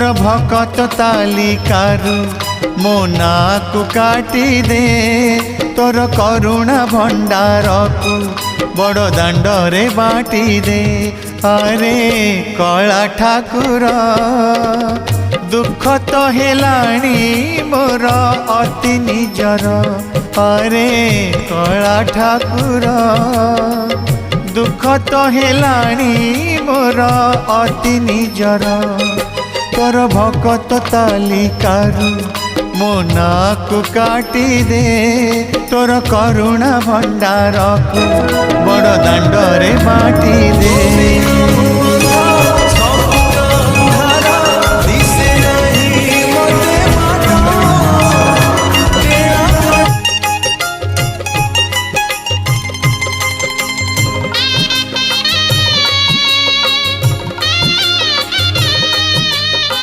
तोर भकत तालिकारु मो नाकु काटी दे तोर करुणा भंडार को बड़ दांडरे बाटी दे। अरे कला ठाकुर दुख तो हेलाणी मोर अति निजर। अरे कला ठाकुर दुख तो हेलाणी मोर अति निजर। तोर भकत तालिकारु मो नाकु काटी दे तोर करुणा भंडार को बड़ दांडरे बाटी दे।